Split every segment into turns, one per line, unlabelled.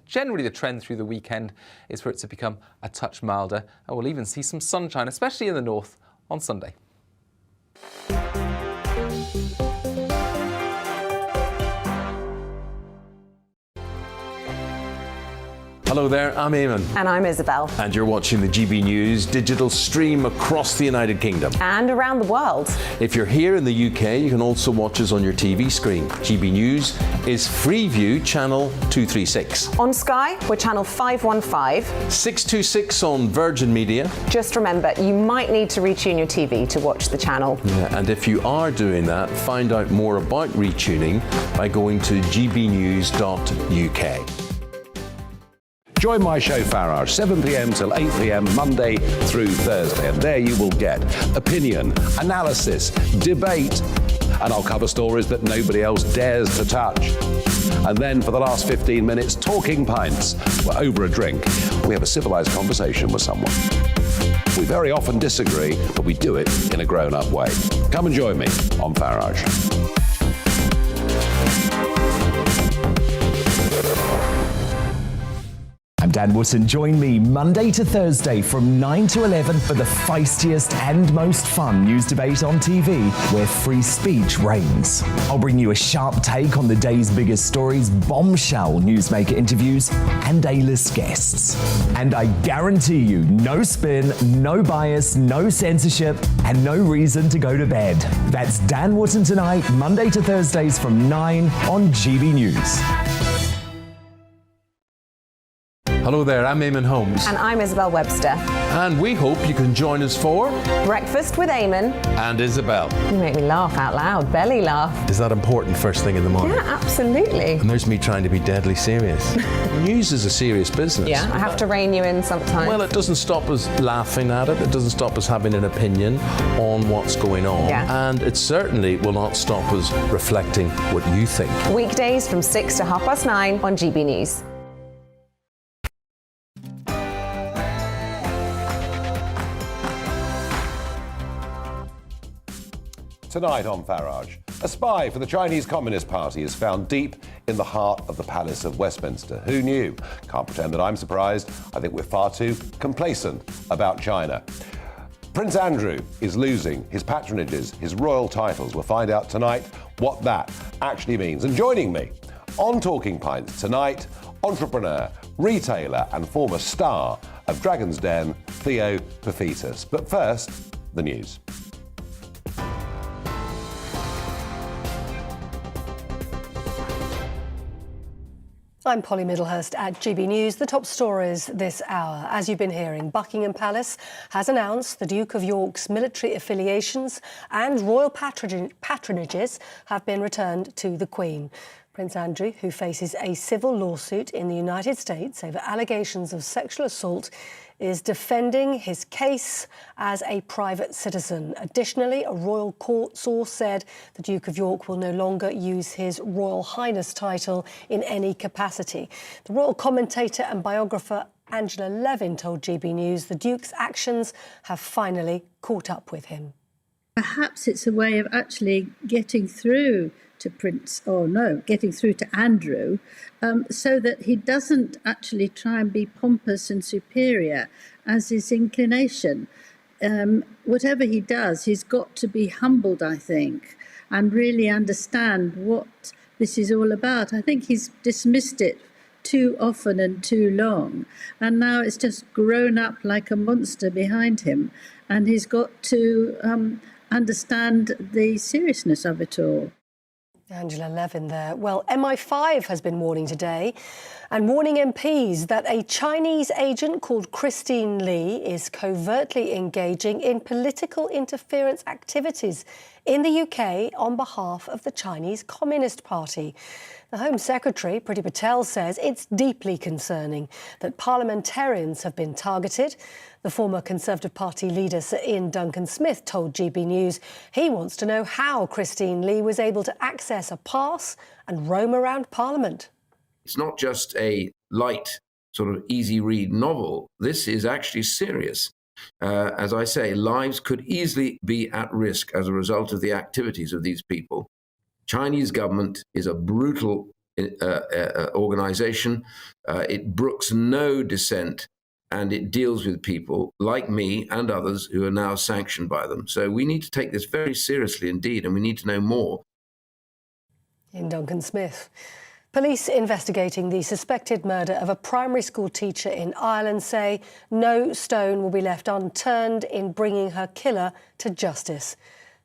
Generally, the trend through the weekend is for it to become a touch milder, and we'll even see some sunshine, especially in the north, on Sunday.
Hello there, I'm Eamon.
And I'm Isabel.
And you're watching the GB News digital stream across the United Kingdom.
And around the world.
If you're here in the UK, you can also watch us on your TV screen. GB News is Freeview channel 236.
On Sky, we're channel 515.
626 on Virgin Media.
Just remember, you might need to retune your TV to watch the channel.
Yeah, and if you are doing that, find out more about retuning by going to gbnews.uk.
Join my show Farage, 7 p.m. till 8 p.m. Monday through Thursday. And there you will get opinion, analysis, debate, and I'll cover stories that nobody else dares to touch. And then for the last 15 minutes, talking pints. We're over a drink. We have a civilized conversation with someone. We very often disagree, but we do it in a grown-up way. Come and join me on Farage.
I'm Dan Wootton. Join me Monday to Thursday from 9 to 11 for the feistiest and most fun news debate on TV, where free speech reigns. I'll bring you a sharp take on the day's biggest stories, bombshell newsmaker interviews, and A-list guests. And I guarantee you, no spin, no bias, no censorship, and no reason to go to bed. That's Dan Wootton tonight, Monday to Thursdays from 9 on GB News.
Hello there, I'm Eamon Holmes.
And I'm Isabel Webster.
And we hope you can join us for
Breakfast with Eamon.
And Isabel.
You make me laugh out loud, belly laugh.
Is that important first thing in the morning?
Yeah, absolutely.
And there's me trying to be deadly serious. News is a serious business.
Yeah, I have to rein you in sometimes.
Well, it doesn't stop us laughing at it. It doesn't stop us having an opinion on what's going on.
Yeah.
And it certainly will not stop us reflecting what you think.
Weekdays from 6 to 9:30 on GB News.
Tonight on Farage, a spy for the Chinese Communist Party is found deep in the heart of the Palace of Westminster. Who knew? Can't pretend that I'm surprised. I think we're far too complacent about China. Prince Andrew is losing his patronages, his royal titles. We'll find out tonight what that actually means. And joining me on Talking Pints tonight, entrepreneur, retailer and former star of Dragon's Den, Theo Paphitis. But first, the news.
I'm Polly Middlehurst at GB News. The top stories this hour. As you've been hearing, Buckingham Palace has announced the Duke of York's military affiliations and royal patronages have been returned to the Queen. Prince Andrew, who faces a civil lawsuit in the United States over allegations of sexual assault, is defending his case as a private citizen. Additionally, a royal court source said the Duke of York will no longer use his Royal Highness title in any capacity. The royal commentator and biographer Angela Levin told GB News the Duke's actions have finally caught up with him.
Perhaps it's a way of actually getting through to getting through to Andrew, so that he doesn't actually try and be pompous and superior as his inclination. Whatever he does, he's got to be humbled, I think, and really understand what this is all about. I think he's dismissed it too often and too long, and now it's just grown up like a monster behind him, and he's got to understand the seriousness of it all.
Angela Levin there. Well, MI5 has been warning today and warning MPs that a Chinese agent called Christine Lee is covertly engaging in political interference activities in the UK on behalf of the Chinese Communist Party. The Home Secretary, Priti Patel, says it's deeply concerning that parliamentarians have been targeted. The former Conservative Party leader, Sir Ian Duncan-Smith, told GB News he wants to know how Christine Lee was able to access a pass and roam around Parliament.
It's not just a light, sort of easy-read novel. This is actually serious. As I say, lives could easily be at risk as a result of the activities of these people. Chinese government is a brutal organization. It brooks no dissent, and it deals with people like me and others who are now sanctioned by them. So we need to take this very seriously indeed, and we need to know more.
In Duncan Smith. Police investigating the suspected murder of a primary school teacher in Ireland say no stone will be left unturned in bringing her killer to justice.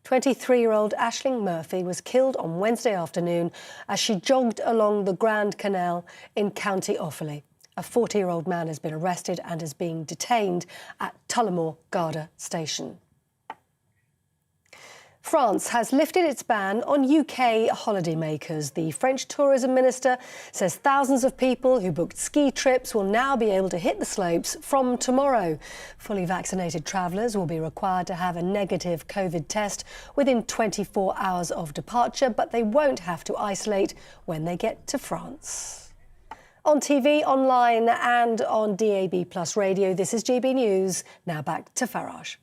23-year-old Aisling Murphy was killed on Wednesday afternoon as she jogged along the Grand Canal in County Offaly. A 40-year-old man has been arrested and is being detained at Tullamore Garda Station. France has lifted its ban on UK holidaymakers. The French tourism minister says thousands of people who booked ski trips will now be able to hit the slopes from tomorrow. Fully vaccinated travellers will be required to have a negative COVID test within 24 hours of departure, but they won't have to isolate when they get to France. On TV, online and on DAB+ radio, this is GB News. Now back to Farage.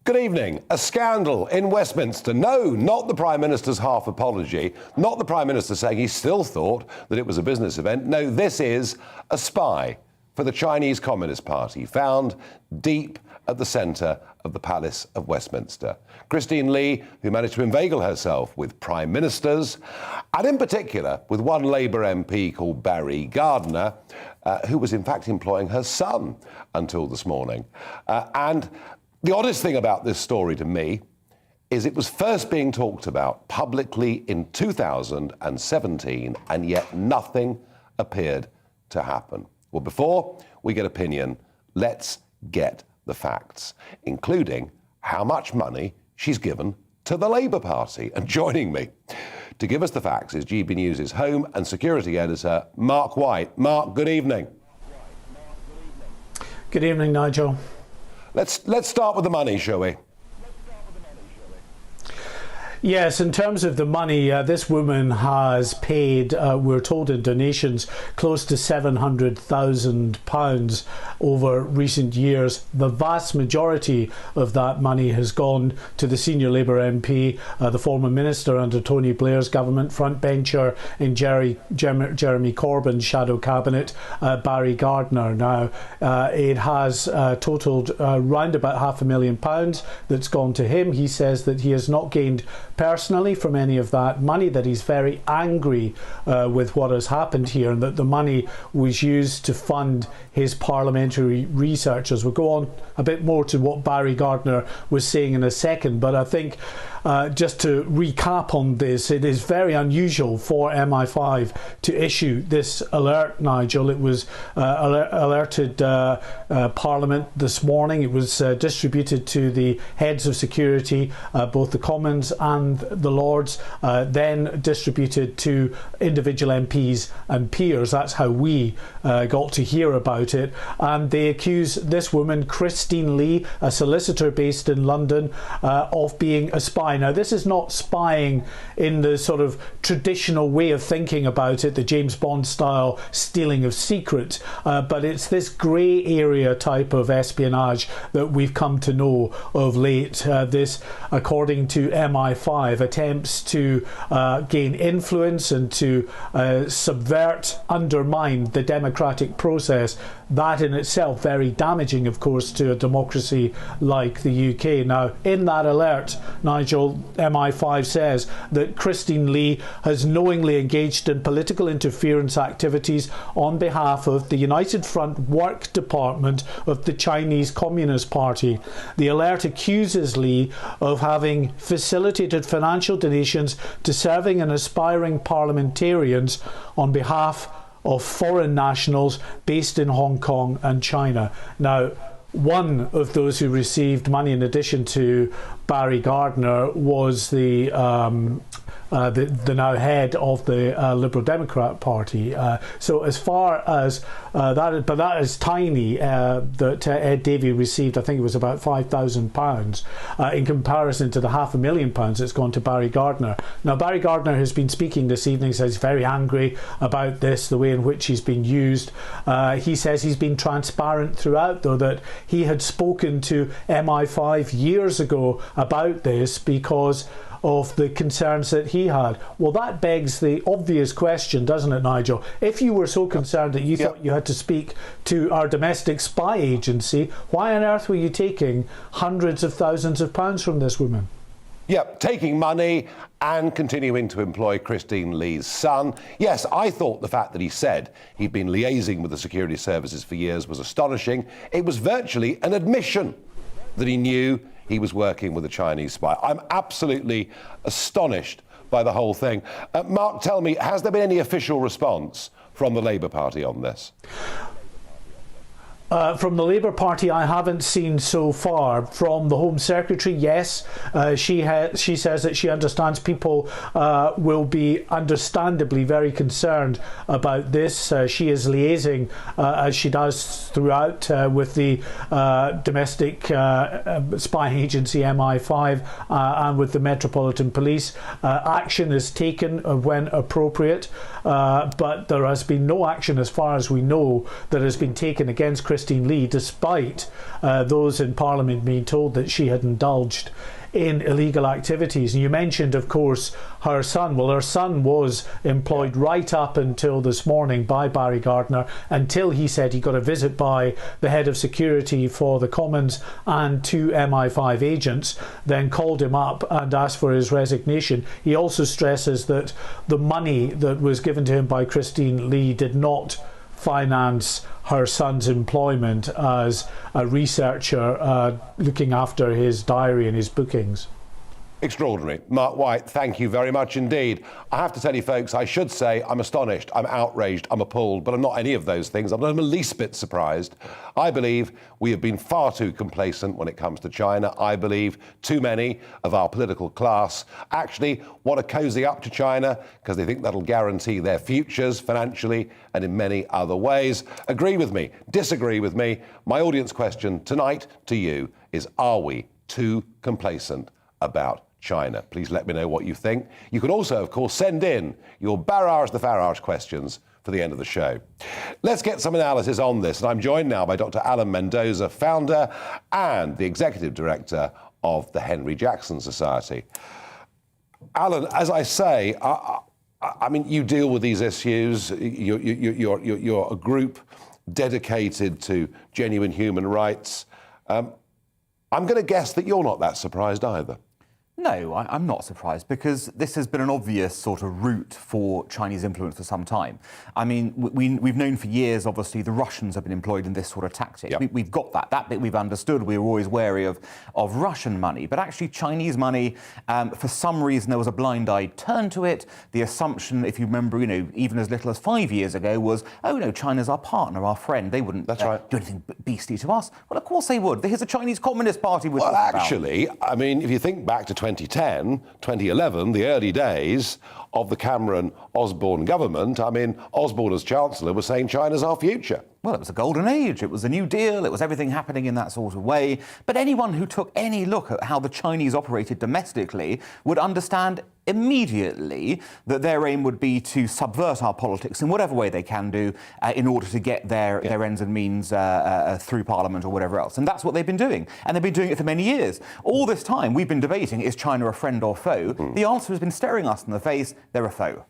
Good evening. A scandal in Westminster. No, not the Prime Minister's half apology. Not the Prime Minister saying he still thought that it was a business event. No, this is a spy for the Chinese Communist Party found deep at the centre of the Palace of Westminster. Christine Lee, who managed to inveigle herself with prime ministers, and in particular with one Labour MP called Barry Gardiner, who was in fact employing her son until this morning. And the oddest thing about this story to me is it was first being talked about publicly in 2017, and yet nothing appeared to happen. Well, before we get opinion, let's get the facts, including how much money she's given to the Labour Party. And joining me to give us the facts is GB News' Home and Security Editor, Mark White. Mark, good evening.
Good evening, Nigel.
Let's start with the money, shall we?
Yes, in terms of the money, this woman has paid, we're told in donations, close to £700,000 over recent years. The vast majority of that money has gone to the senior Labour MP, the former minister under Tony Blair's government, frontbencher in Jeremy Corbyn's shadow cabinet, Barry Gardiner. Now, it has totalled round about £500,000 that's gone to him. He says that he has not gained personally from any of that money, that he's very angry with what has happened here, and that the money was used to fund his parliamentary researchers. We'll go on a bit more to what Barry Gardiner was saying in a second, but I think just to recap on this, it is very unusual for MI5 to issue this alert, Nigel. It was alerted Parliament this morning. It was distributed to the heads of security, both the Commons and the Lords, then distributed to individual MPs and peers. That's how we got to hear about it. And they accuse this woman, Christine Lee, a solicitor based in London, of being a spy. Now, this is not spying in the sort of traditional way of thinking about it, the James Bond style stealing of secrets, but it's this grey area type of espionage that we've come to know of late. This, according to MI5, attempts to gain influence and to subvert, undermine the democratic process. That in itself very damaging, of course, to a democracy like the UK. Now, in that alert, Nigel, MI5 says that Christine Lee has knowingly engaged in political interference activities on behalf of the United Front Work Department of the Chinese Communist Party. The alert accuses Lee of having facilitated financial donations to serving and aspiring parliamentarians on behalf of foreign nationals based in Hong Kong and China. Now, one of those who received money in addition to Barry Gardiner was the the now head of the Liberal Democrat Party. So as far as that is tiny. That Ed Davey received, I think it was about £5,000 in comparison to the £500,000 that's gone to Barry Gardiner. Now, Barry Gardiner has been speaking this evening, says he's very angry about this, the way in which he's been used. He says he's been transparent throughout, though, that he had spoken to MI5 years ago about this because of the concerns that he had. Well, that begs the obvious question, doesn't it, Nigel? If you were so concerned that you thought you had to speak to our domestic spy agency, why on earth were you taking hundreds of thousands of pounds from this woman?
Yep, taking money and continuing to employ Christine Lee's son. Yes, I thought the fact that he said he'd been liaising with the security services for years was astonishing. It was virtually an admission that he knew he was working with a Chinese spy. I'm absolutely astonished by the whole thing. Mark, tell me, has there been any official response from the Labour Party on this?
From the Labour Party, I haven't seen so far. From the Home Secretary, yes, she says that she understands people will be understandably very concerned about this. She is liaising, as she does throughout, with the domestic spy agency MI5 and with the Metropolitan Police. Action is taken when appropriate, but there has been no action, as far as we know, that has been taken against Christine Lee, despite those in Parliament being told that she had indulged in illegal activities. And you mentioned, of course, her son. Well, her son was employed right up until this morning by Barry Gardiner, until he said he got a visit by the head of security for the Commons and two MI5 agents, then called him up and asked for his resignation. He also stresses that the money that was given to him by Christine Lee did not finance her son's employment as a researcher looking after his diary and his bookings.
Extraordinary. Mark White, thank you very much indeed. I have to tell you, folks, I should say I'm astonished, I'm outraged, I'm appalled, but I'm not any of those things. I'm not the least bit surprised. I believe we have been far too complacent when it comes to China. I believe too many of our political class actually want to cozy up to China because they think that'll guarantee their futures financially and in many other ways. Agree with me, disagree with me. My audience question tonight to you is, are we too complacent about China? Please let me know what you think. You can also, of course, send in your Barrage the Farage questions for the end of the show. Let's get some analysis on this. And I'm joined now by Dr. Alan Mendoza, founder and the executive director of the Henry Jackson Society. Alan, as I say, I mean, you deal with these issues. You're a group dedicated to genuine human rights. I'm going to guess that you're not that surprised either.
No, I'm not surprised, because this has been an obvious sort of route for Chinese influence for some time. I mean, we've known for years, obviously, the Russians have been employed in this sort of tactic. Yep. We've got that. That bit we've understood. We were always wary of Russian money. But actually, Chinese money, for some reason, there was a blind-eyed turn to it. The assumption, if you remember, even as little as 5 years ago, was, oh, no, China's our partner, our friend. They wouldn't do anything beastly to us. Well, of course they would. Here's the Chinese Communist Party.
Well, actually, I mean, if you think back to 2010, 2011, the early days of the Cameron-Osborne government, I mean, Osborne as Chancellor was saying China's our future.
Well, it was a golden age. It was a New Deal. It was everything happening in that sort of way. But anyone who took any look at how the Chinese operated domestically would understand immediately that their aim would be to subvert our politics in whatever way they can do in order to get their ends and means through Parliament or whatever else. And that's what they've been doing. And they've been doing it for many years. All this time, we've been debating, is China a friend or foe? The answer has been staring us in the face. They're a foe.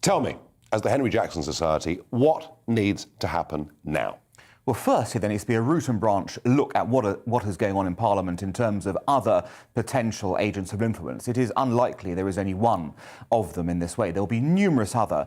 Tell me, as the Henry Jackson Society, what needs to happen now?
Well, firstly, there needs to be a root and branch look at what is going on in Parliament in terms of other potential agents of influence. It is unlikely there is only one of them in this way. There will be numerous other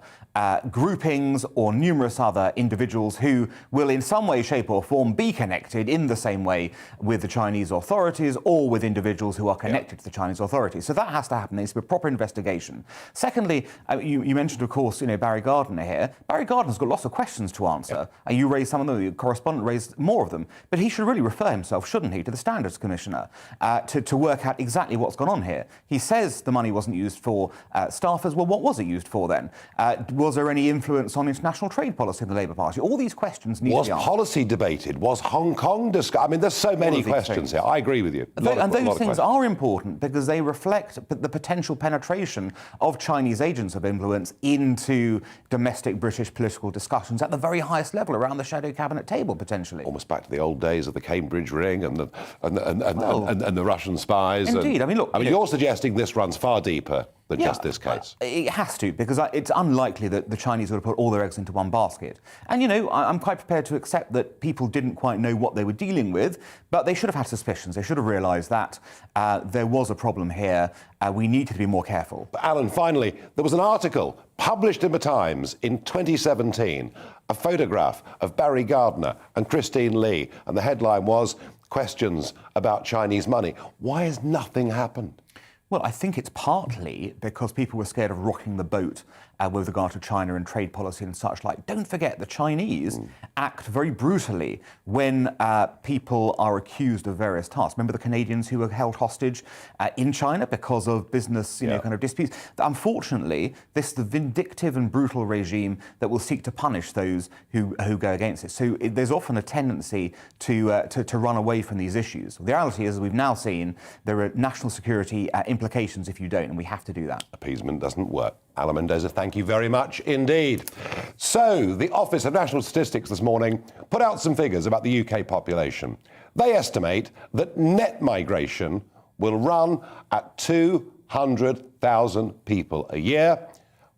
groupings or numerous other individuals who will in some way, shape or form be connected in the same way with the Chinese authorities or with individuals who are connected to the Chinese authorities. So that has to happen. There needs to be a proper investigation. Secondly, you mentioned, of course, Barry Gardiner here. Barry Gardiner's got lots of questions to answer. You raised some of them. correspondent raised more of them. But he should really refer himself, shouldn't he, to the Standards Commissioner to work out exactly what's gone on here. He says the money wasn't used for staffers. Well, what was it used for then? Was there any influence on international trade policy in the Labour Party? All these questions need to be answered.
Was policy debated? Was Hong Kong discussed? I mean, there's so many questions here. I agree with you.
And those things are important because they reflect the potential penetration of Chinese agents of influence into domestic British political discussions at the very highest level, around the shadow cabinet table, potentially.
Almost back to the old days of the Cambridge ring and the Russian spies.
Indeed.
You're suggesting this runs far deeper than just this case.
It has to, because it's unlikely that the Chinese would have put all their eggs into one basket. And, you know, I'm quite prepared to accept that people didn't quite know what they were dealing with, but they should have had suspicions. They should have realised that there was a problem here. We needed to be more careful.
Alan, finally, there was an article published in the Times in 2017, a photograph of Barry Gardner and Christine Lee, and the headline was, "Questions about Chinese money." Why has nothing happened?
Well, I think it's partly because people were scared of rocking the boat with regard to China and trade policy and such like. Don't forget, the Chinese act very brutally when people are accused of various tasks. Remember the Canadians who were held hostage in China because of business, kind of disputes. Unfortunately, this is the vindictive and brutal regime that will seek to punish those who go against it. So there's often a tendency to run away from these issues. The reality is, as we've now seen, there are national security implications if you don't, and we have to do that.
Appeasement doesn't work. Alan Mendoza, thank you very much indeed. So, the Office of National Statistics this morning put out some figures about the UK population. They estimate that net migration will run at 200,000 people a year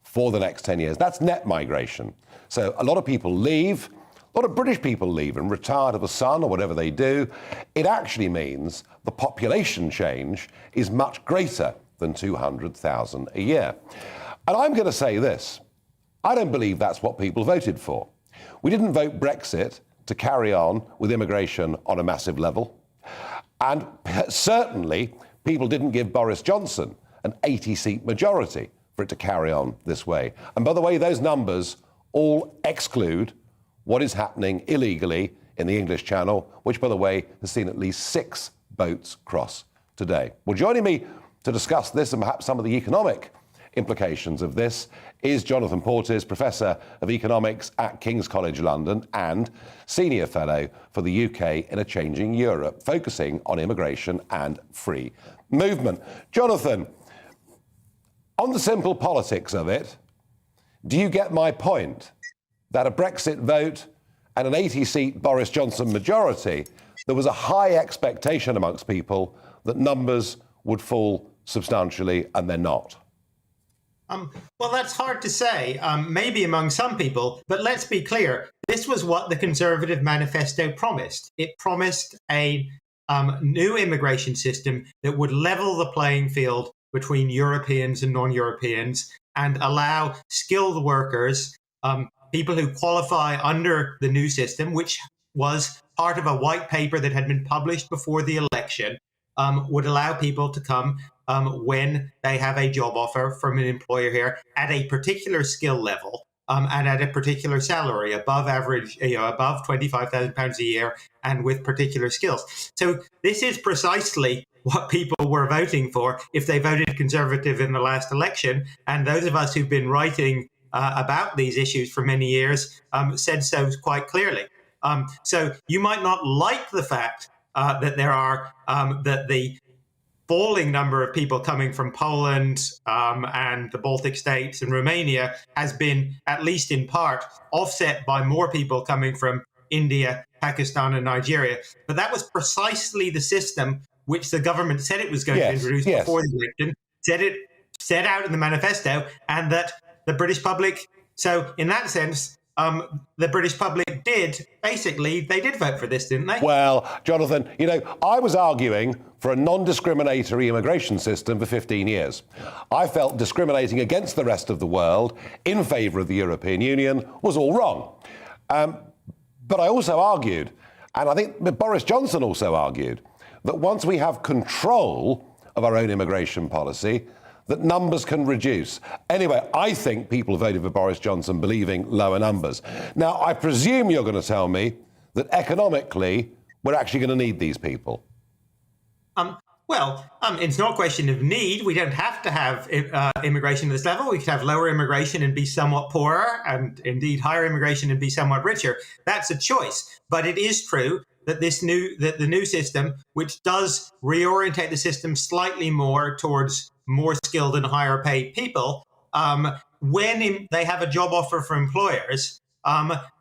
for the next 10 years. That's net migration. So a lot of people leave, a lot of British people leave and retire to the sun or whatever they do. It actually means the population change is much greater than 200,000 a year. And I'm going to say this, I don't believe that's what people voted for. We didn't vote Brexit to carry on with immigration on a massive level. And certainly, people didn't give Boris Johnson an 80-seat majority for it to carry on this way. And by the way, those numbers all exclude what is happening illegally in the English Channel, which, by the way, has seen at least 6 boats cross today. Well, joining me to discuss this and perhaps some of the economic implications of this is Jonathan Portes, Professor of Economics at King's College London and Senior Fellow for the UK in a Changing Europe, focusing on immigration and free movement. Jonathan, on the simple politics of it, do you get my point that a Brexit vote and an 80-seat Boris Johnson majority, there was a high expectation amongst people that numbers would fall substantially, and they're not?
Well, that's hard to say, maybe among some people, but let's be clear. This was what the Conservative manifesto promised. It promised a new immigration system that would level the playing field between Europeans and non-Europeans and allow skilled workers, people who qualify under the new system, which was part of a white paper that had been published before the election, would allow people to come when they have a job offer from an employer here at a particular skill level and at a particular salary above average, above £25,000 a year and with particular skills. So this is precisely what people were voting for if they voted Conservative in the last election. And those of us who've been writing about these issues for many years said so quite clearly. So you might not like the fact that there are that the falling number of people coming from Poland and the Baltic states and Romania has been, at least in part, offset by more people coming from India, Pakistan and Nigeria. But that was precisely the system which the government said it was going to introduce before the election, set out in the manifesto, and that the British public, so in that sense, the British public did vote for this, didn't they?
Well, Jonathan, I was arguing for a non-discriminatory immigration system for 15 years. I felt discriminating against the rest of the world in favour of the European Union was all wrong. But I also argued, and I think Boris Johnson also argued, that once we have control of our own immigration policy, that numbers can reduce. Anyway, I think people voted for Boris Johnson believing lower numbers. Now, I presume you're going to tell me that economically we're actually going to need these people?
It's not a question of need. We don't have to have immigration at this level. We could have lower immigration and be somewhat poorer, and indeed higher immigration and be somewhat richer. That's a choice. But it is true that the new system, which does reorientate the system slightly more towards more skilled and higher paid people, when they have a job offer for employers,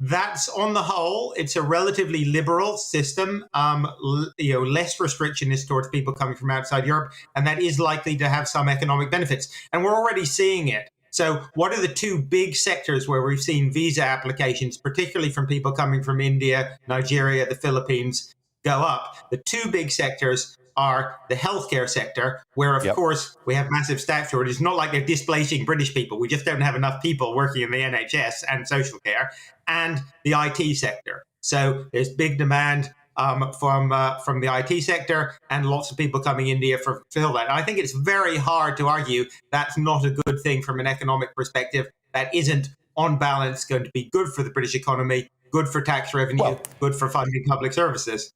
that's on the whole, it's a relatively liberal system. Less restrictionist towards people coming from outside Europe, and that is likely to have some economic benefits. And we're already seeing it. So what are the two big sectors where we've seen visa applications, particularly from people coming from India, Nigeria, the Philippines, go up? The two big sectors are the healthcare sector, where, of course, we have massive staff shortages. It's not like they're displacing British people. We just don't have enough people working in the NHS and social care, and the IT sector. So there's big demand from the IT sector, and lots of people coming in India for fulfill that. And I think it's very hard to argue that's not a good thing from an economic perspective. That isn't, on balance, going to be good for the British economy, good for tax revenue, good for funding public services.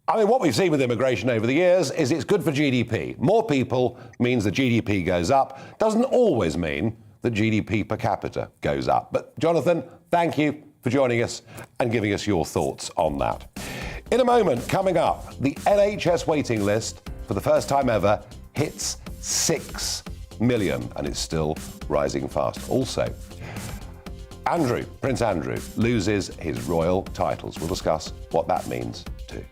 I mean, what we've seen with immigration over the years is it's good for GDP. More people means the GDP goes up. Doesn't always mean that GDP per capita goes up. But Jonathan, thank you for joining us and giving us your thoughts on that. In a moment, coming up, the NHS waiting list, for the first time ever, hits 6 million, and it's still rising fast. Also, Prince Andrew, loses his royal titles. We'll discuss what that means too.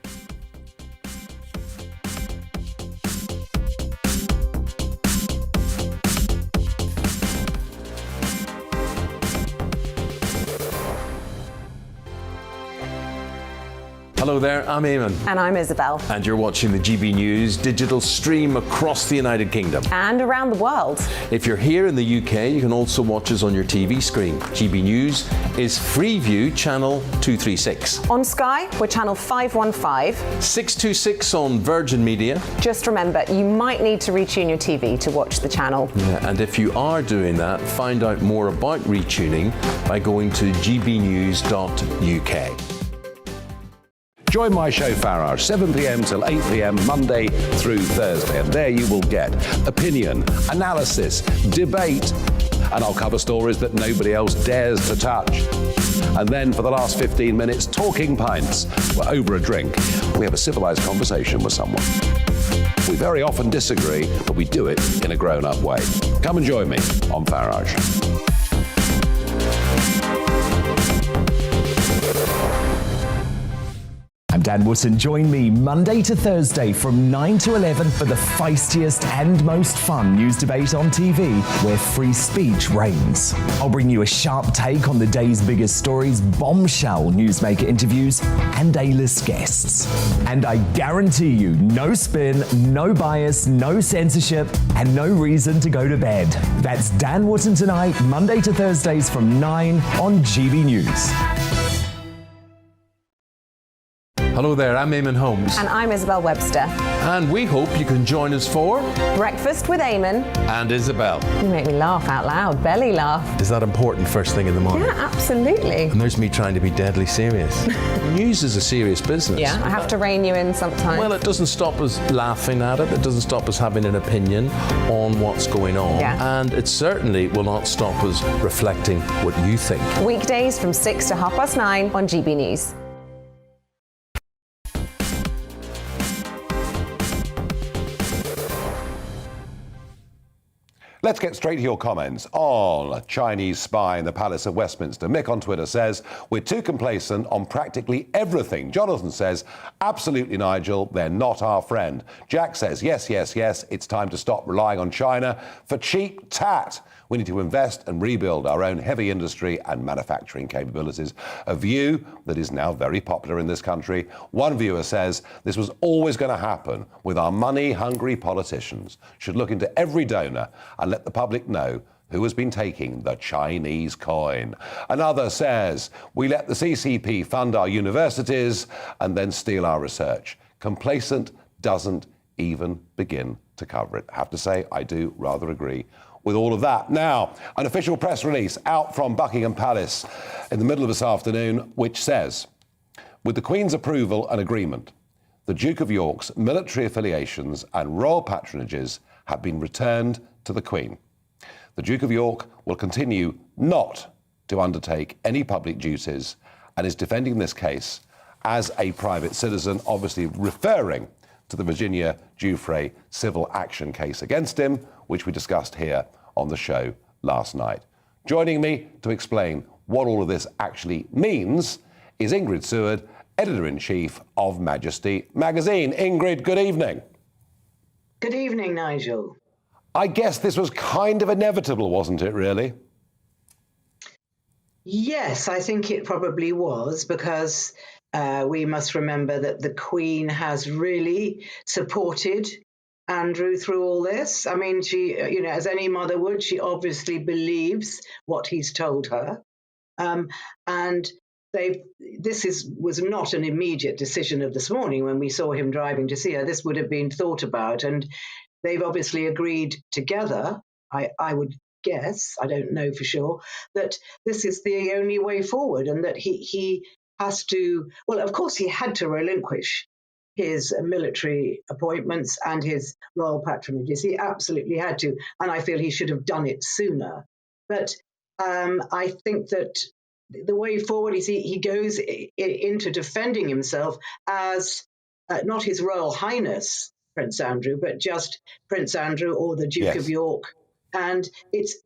Hello there, I'm Eamon.
And I'm Isabel.
And you're watching the GB News digital stream across the United Kingdom.
And around the world.
If you're here in the UK, you can also watch us on your TV screen. GB News is Freeview channel 236.
On Sky, we're channel 515.
626 on Virgin Media.
Just remember, you might need to retune your TV to watch the channel.
Yeah, and if you are doing that, find out more about retuning by going to gbnews.uk.
Join my show Farage, 7 p.m. till 8 p.m. Monday through Thursday. And there you will get opinion, analysis, debate, and I'll cover stories that nobody else dares to touch. And then for the last 15 minutes, talking pints. We're over a drink. We have a civilized conversation with someone. We very often disagree, but we do it in a grown-up way. Come and join me on Farage.
I'm Dan Wootton. Join me Monday to Thursday from 9 to 11 for the feistiest and most fun news debate on TV, where free speech reigns. I'll bring you a sharp take on the day's biggest stories, bombshell newsmaker interviews, and A-list guests. And I guarantee you, no spin, no bias, no censorship, and no reason to go to bed. That's Dan Wootton tonight, Monday to Thursdays from 9 on GB News.
Hello there, I'm Eamon Holmes.
And I'm Isabel Webster.
And we hope you can join us for
Breakfast with Eamon
and Isabel.
You make me laugh out loud, belly laugh.
Is that important first thing in the morning?
Yeah, absolutely.
And there's me trying to be deadly serious. News is a serious business.
Yeah, I have to rein you in sometimes.
Well, it doesn't stop us laughing at it. It doesn't stop us having an opinion on what's going on.
Yeah.
And it certainly will not stop us reflecting what you think.
Weekdays from 6 to 9:30 on GB News.
Let's get straight to your comments on a Chinese spy in the Palace of Westminster. Mick on Twitter says, we're too complacent on practically everything. Jonathan says, absolutely, Nigel, they're not our friend. Jack says, yes, yes, yes, it's time to stop relying on China for cheap tat. We need to invest and rebuild our own heavy industry and manufacturing capabilities, a view that is now very popular in this country. One viewer says this was always going to happen with our money-hungry politicians. Should look into every donor and let the public know who has been taking the Chinese coin. Another says, we let the CCP fund our universities and then steal our research. Complacent doesn't even begin to cover it. I have to say, I do rather agree with all of that. Now, an official press release out from Buckingham Palace in the middle of this afternoon, which says, With the Queen's approval and agreement, the Duke of York's military affiliations and royal patronages have been returned to the Queen. The Duke of York will continue not to undertake any public duties and is defending this case as a private citizen, obviously referring to the Virginia Giuffre civil action case against him, which we discussed here on the show last night. Joining me to explain what all of this actually means is Ingrid Seward, Editor-in-Chief of Majesty magazine. Ingrid, good evening.
Good evening, Nigel.
I guess this was kind of inevitable, wasn't it, really?
Yes, I think it probably was, because we must remember that the Queen has really supported Andrew through all this. I mean, she, as any mother would, she obviously believes what he's told her. And was not an immediate decision of this morning when we saw him driving to see her. This would have been thought about, and they've obviously agreed together, I would guess, I don't know for sure, that this is the only way forward, and that he has to, well, of course he had to relinquish his military appointments and his royal patronages. He absolutely had to, and I feel he should have done it sooner. But I think that the way forward is he goes into defending himself as not His Royal Highness Prince Andrew, but just Prince Andrew or the Duke of York. And it's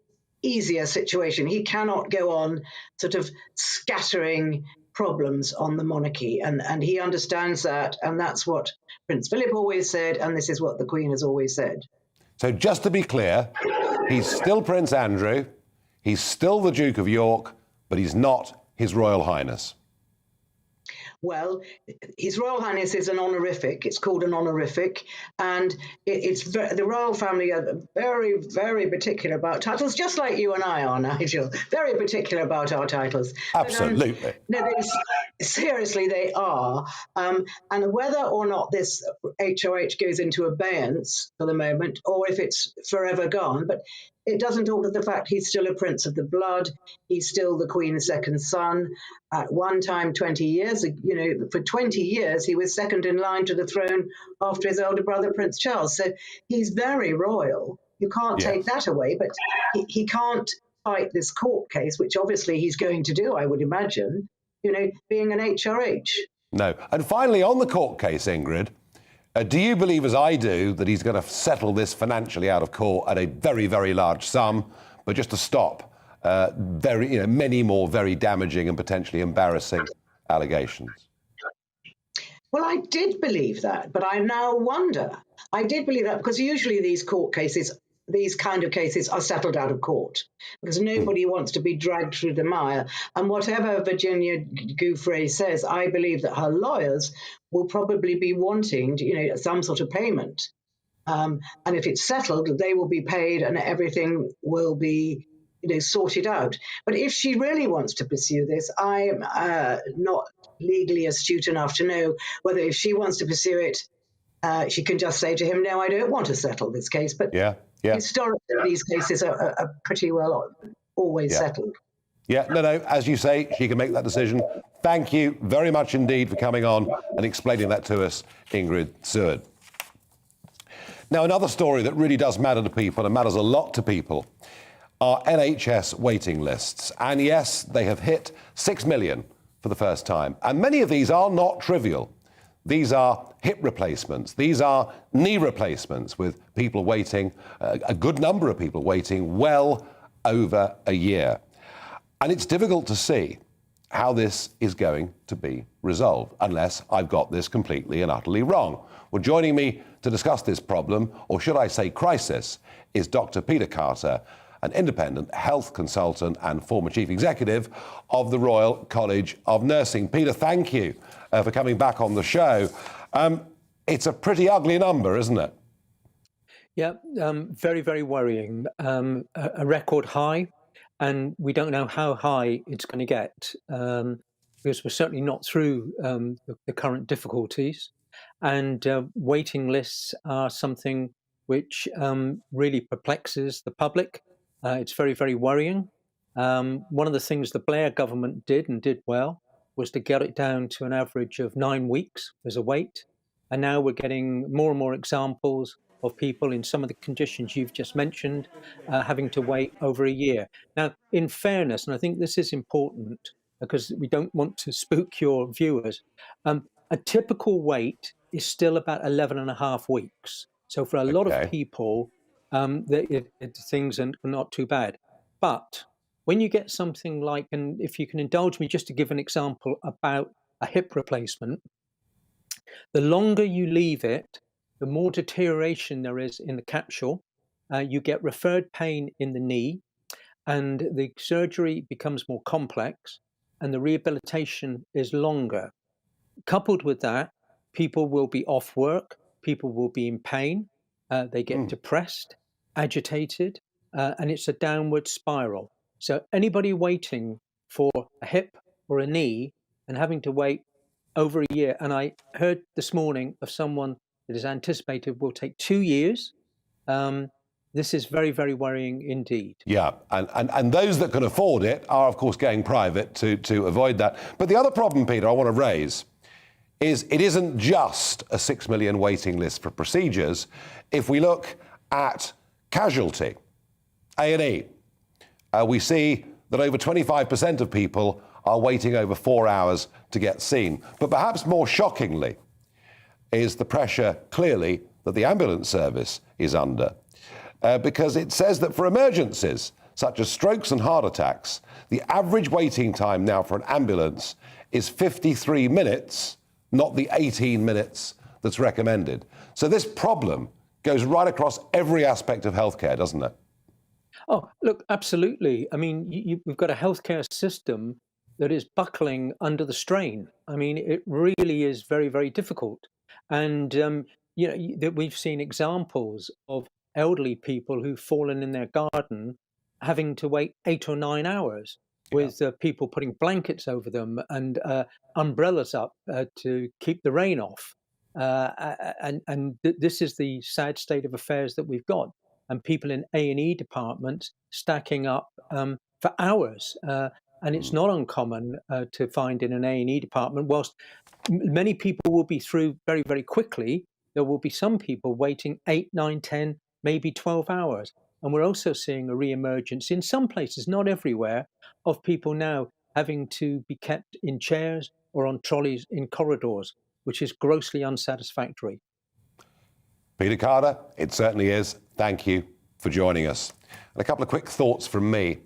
easier situation. He cannot go on sort of scattering problems on the monarchy. And he understands that. And that's what Prince Philip always said. And this is what the Queen has always said.
So just to be clear, he's still Prince Andrew. He's still the Duke of York, but he's not His Royal Highness.
Well, His Royal Highness is an honorific. It's called an honorific, and the royal family are very, very particular about titles, just like you and I are, Nigel. Very particular about our titles.
Absolutely.
But, no, seriously, they are. And whether or not this HOH goes into abeyance for the moment, or if it's forever gone, but it doesn't alter the fact he's still a prince of the blood. He's still the Queen's second son. At one time, 20 years, for 20 years, he was second in line to the throne after his elder brother, Prince Charles. So he's very royal. You can't take that away, but he can't fight this court case, which obviously he's going to do, I would imagine, being an HRH.
No. And finally, on the court case, Ingrid, do you believe, as I do, that he's going to settle this financially out of court at a very, very large sum, but just to stop many more very damaging and potentially embarrassing allegations?
Well, I did believe that, but I now wonder. I did believe that because usually these court cases, these kind of cases are settled out of court because nobody wants to be dragged through the mire. And whatever Virginia Giuffre says, I believe that her lawyers will probably be wanting, some sort of payment. And if it's settled, they will be paid and everything will be, sorted out. But if she really wants to pursue this, I'm not legally astute enough to know whether if she wants to pursue it, she can just say to him, no, I don't want to settle this case. But historically, these cases are pretty well always settled.
Yeah, no, as you say, she can make that decision. Thank you very much indeed for coming on and explaining that to us, Ingrid Seward. Now, another story that really does matter to people and matters a lot to people are NHS waiting lists. And yes, they have hit 6 million for the first time. And many of these are not trivial. These are hip replacements. These are knee replacements with people waiting, a good number of people waiting well over a year. And it's difficult to see how this is going to be resolved unless I've got this completely and utterly wrong. Well, joining me to discuss this problem, or should I say crisis, is Dr. Peter Carter, an independent health consultant and former chief executive of the Royal College of Nursing. Peter, thank you for coming back on the show. It's a pretty ugly number, isn't it?
Yeah, very, very worrying. A record high, and we don't know how high it's going to get because we're certainly not through the current difficulties. And waiting lists are something which really perplexes the public. It's very, very worrying. One of the things the Blair government did and did well was to get it down to an average of 9 weeks as a wait. And now we're getting more and more examples of people in some of the conditions you've just mentioned having to wait over a year. Now, in fairness, and I think this is important because we don't want to spook your viewers, a typical wait is still about 11 and a half weeks. So for a lot of people, things are not too bad. But when you get something like, and if you can indulge me just to give an example about a hip replacement, the longer you leave it, the more deterioration there is in the capsule. You get referred pain in the knee, and the surgery becomes more complex, and the rehabilitation is longer. Coupled with that, people will be off work, people will be in pain, they get depressed, agitated, and it's a downward spiral. So anybody waiting for a hip or a knee and having to wait over a year, and I heard this morning of someone that is anticipated will take 2 years. This is very, very worrying indeed.
Yeah, and those that can afford it are, of course, going private to avoid that. But the other problem, Peter, I want to raise is it isn't just a 6 million waiting list for procedures. If we look at casualty, A&E, we see that over 25% of people are waiting over 4 hours to get seen. But perhaps more shockingly is the pressure, clearly, that the ambulance service is under. Because it says that for emergencies, such as strokes and heart attacks, the average waiting time now for an ambulance is 53 minutes, not the 18 minutes that's recommended. So this problem goes right across every aspect of healthcare, doesn't it?
Oh, look, absolutely. I mean, we've got a healthcare system that is buckling under the strain. I mean, it really is very, very difficult. And, that we've seen examples of elderly people who've fallen in their garden having to wait 8 or 9 hours with people putting blankets over them and umbrellas up to keep the rain off. This is the sad state of affairs that we've got. And people in A&E departments stacking up for hours. And it's not uncommon to find in an A&E department, whilst many people will be through very, very quickly, there will be some people waiting 8, 9, 10, maybe 12 hours. And we're also seeing a re-emergence in some places, not everywhere, of people now having to be kept in chairs or on trolleys in corridors, which is grossly unsatisfactory.
Peter Carter, it certainly is. Thank you for joining us. And a couple of quick thoughts from me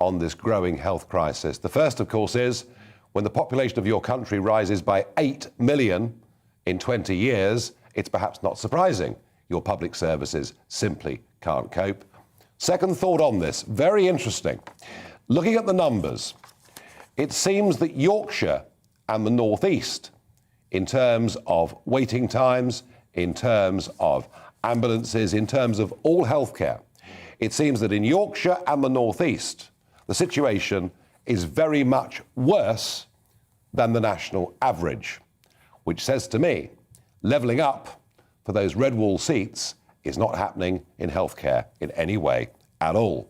on this growing health crisis. The first, of course, is when the population of your country rises by 8 million in 20 years, it's perhaps not surprising your public services simply can't cope. Second thought on this, very interesting. Looking at the numbers, it seems that Yorkshire and the North East, in terms of waiting times, in terms of ambulances, in terms of all healthcare, it seems that in Yorkshire and the North East, the situation is very much worse than the national average, which says to me, levelling up for those red wall seats is not happening in healthcare in any way at all.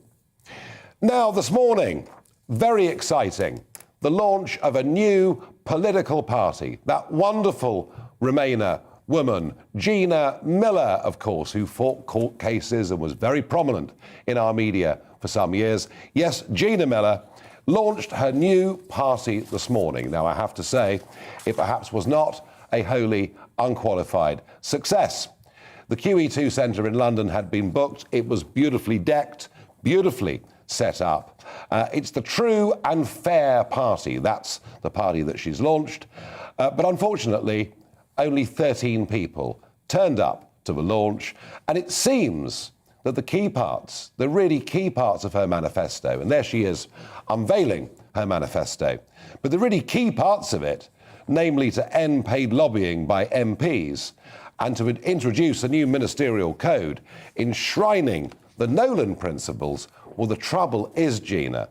Now, this morning, very exciting, the launch of a new political party, that wonderful Remainer woman, Gina Miller, of course, who fought court cases and was very prominent in our media for some years. Yes, Gina Miller launched her new party this morning. Now, I have to say, it perhaps was not a wholly unqualified success. The QE2 Centre in London had been booked. It was beautifully decked, beautifully set up. It's the True and Fair Party. That's the party that she's launched. But unfortunately, only 13 people turned up to the launch. And it seems that the key parts, the really key parts of her manifesto, and there she is unveiling her manifesto, but the really key parts of it, namely to end paid lobbying by MPs and to introduce a new ministerial code enshrining the Nolan principles, well, the trouble is, Gina,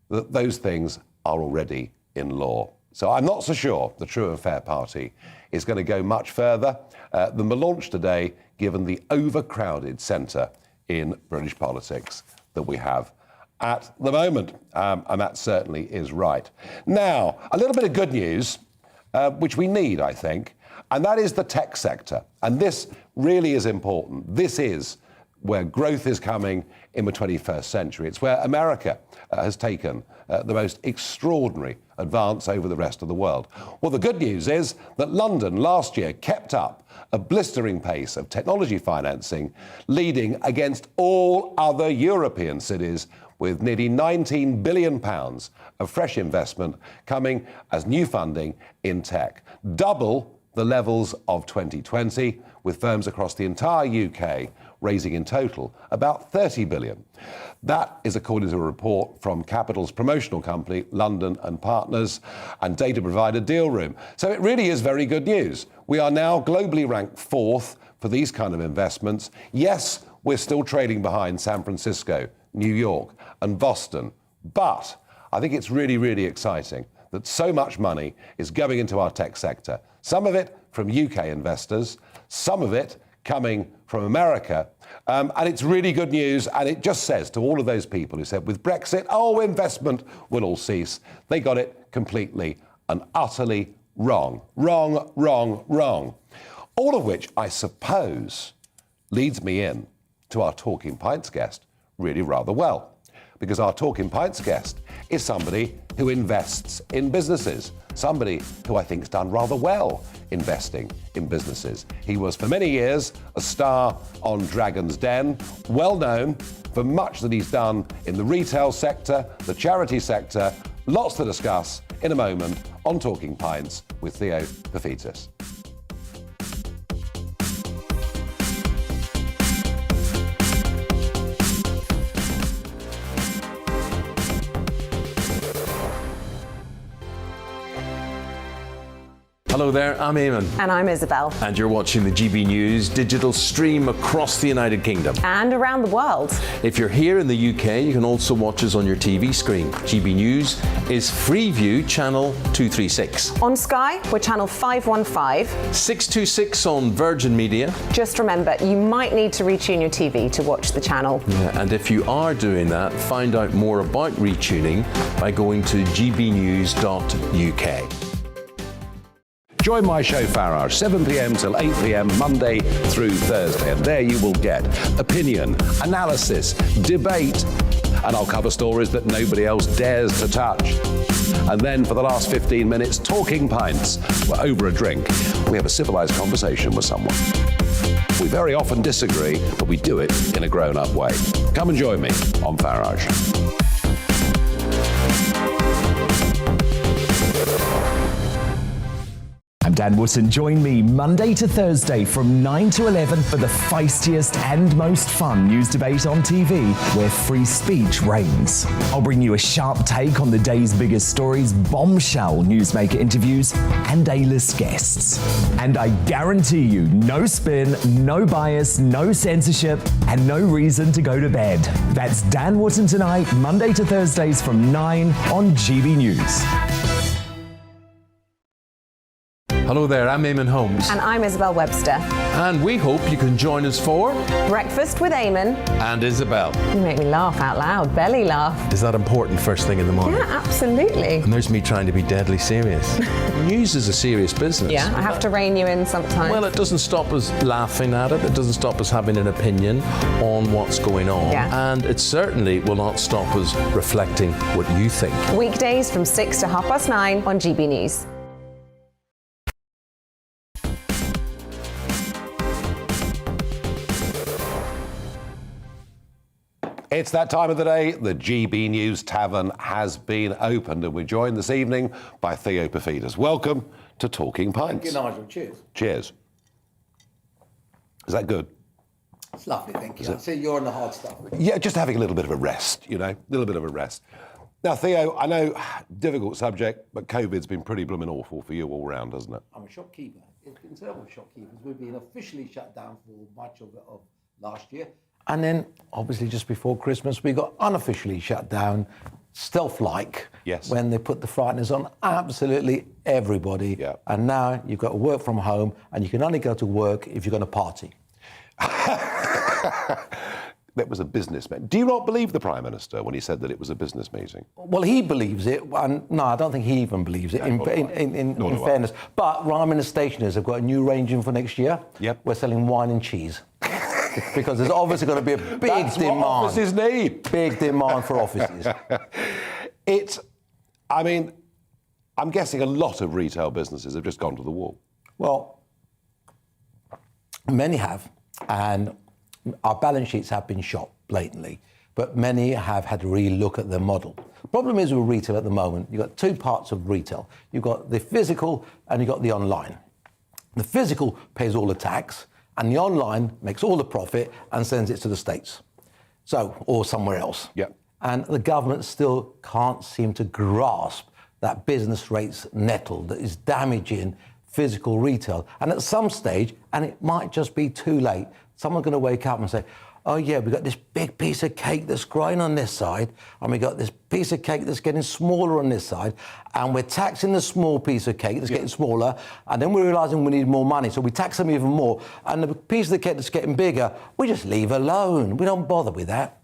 that those things are already in law. So I'm not so sure the True and Fair Party is going to go much further than the launch today, given the overcrowded centre in British politics that we have at the moment. And that certainly is right. Now, a little bit of good news, which we need, I think, and that is the tech sector. And this really is important. This is where growth is coming in the 21st century. It's where America has taken the most extraordinary advance over the rest of the world. Well, the good news is that London last year kept up a blistering pace of technology financing, leading against all other European cities, with nearly £19 billion of fresh investment coming as new funding in tech. Double the levels of 2020, with firms across the entire UK raising in total about £30 billion. That is according to a report from Capital's promotional company, London & Partners, and data provider Dealroom. So it really is very good news. We are now globally ranked 4th for these kind of investments. Yes, we're still trading behind San Francisco, New York, and Boston. But I think it's really, really exciting that so much money is going into our tech sector. Some of it from UK investors, some of it coming from America. And it's really good news. And it just says to all of those people who said with Brexit, oh, investment will all cease. They got it completely and utterly wrong. Wrong, wrong, wrong. All of which, I suppose, leads me in to our Talking Pints guest really rather well. Because our Talking Pints guest is somebody who invests in businesses, somebody who I think has done rather well investing in businesses. He was for many years a star on Dragon's Den, well known for much that he's done in the retail sector, the charity sector. Lots to discuss in a moment on Talking Pints with Theo Paphitis.
Hello there, I'm Eamon.
And I'm Isabel.
And you're watching the GB News digital stream across the United Kingdom.
And around the world.
If you're here in the UK, you can also watch us on your TV screen. GB News is Freeview channel 236.
On Sky, we're channel 515.
626 on Virgin Media.
Just remember, you might need to retune your TV to watch the channel.
Yeah, and if you are doing that, find out more about retuning by going to gbnews.uk.
Join my show Farage, 7 p.m. till 8 p.m. Monday through Thursday. And there you will get opinion, analysis, debate, and I'll cover stories that nobody else dares to touch. And then for the last 15 minutes, Talking Pints. We're over a drink. We have a civilized conversation with someone. We very often disagree, but we do it in a grown-up way. Come and join me on Farage.
I'm Dan Wootton. Join me Monday to Thursday from 9 to 11 for the feistiest and most fun news debate on TV, where free speech reigns. I'll bring you a sharp take on the day's biggest stories, bombshell newsmaker interviews, and A-list guests. And I guarantee you, no spin, no bias, no censorship, and no reason to go to bed. That's Dan Wootton tonight, Monday to Thursdays from 9 on GB News.
Hello there, I'm Eamon Holmes.
And I'm Isabel Webster.
And we hope you can join us for
Breakfast with Eamon
and Isabel.
You make me laugh out loud, belly laugh.
Is that important first thing in the morning?
Yeah, absolutely.
And there's me trying to be deadly serious. News is a serious business.
Yeah, I have to rein you in sometimes.
Well, it doesn't stop us laughing at it. It doesn't stop us having an opinion on what's going on.
Yeah.
And it certainly will not stop us reflecting what you think.
Weekdays from 6 to 9:30 on GB News.
It's that time of the day. The GB News Tavern has been opened, and we're joined this evening by Theo Paphitis. Welcome to Talking Pints.
Thank you, Nigel. Cheers.
Cheers. Is that good?
It's lovely, thank you. I see you're on the hard stuff.
Yeah, just having a little bit of a rest, you know, a little bit of a rest. Now, Theo, I know, difficult subject, but COVID's been pretty blooming awful for you all round, hasn't it?
I'm a shopkeeper. It's been terrible shopkeepers. We've been officially shut down for much of last year. And then, obviously, just before Christmas, we got unofficially shut down, stealth-like,
yes,
when they put the frighteners on absolutely everybody.
Yeah.
And now you've got to work from home, and you can only go to work if you're going to party.
that was a business meeting. Do you not believe the Prime Minister when he said that it was a business meeting?
Well, he believes it. And no, I don't think he even believes it, in fairness. But Ryman and Stationers have got a new range in for next year.
Yep.
We're selling wine and cheese. Because there's obviously going to be a big
That's
demand.
what offices need.
Big demand for offices.
I'm guessing a lot of retail businesses have just gone to the wall.
Well, many have, and our balance sheets have been shot blatantly, but many have had to really look at their model. The problem is with retail at the moment, you've got two parts of retail. You've got the physical and you've got the online. The physical pays all the tax, and the online makes all the profit and sends it to the States. Or somewhere else.
Yep.
And the government still can't seem to grasp that business rates nettle that is damaging physical retail. And at some stage, and it might just be too late, someone's going to wake up and say, oh yeah, we've got this big piece of cake that's growing on this side, and we've got this piece of cake that's getting smaller on this side, and we're taxing the small piece of cake that's getting smaller, and then we're realising we need more money, so we tax them even more, and the piece of the cake that's getting bigger, we just leave alone. We don't bother with that.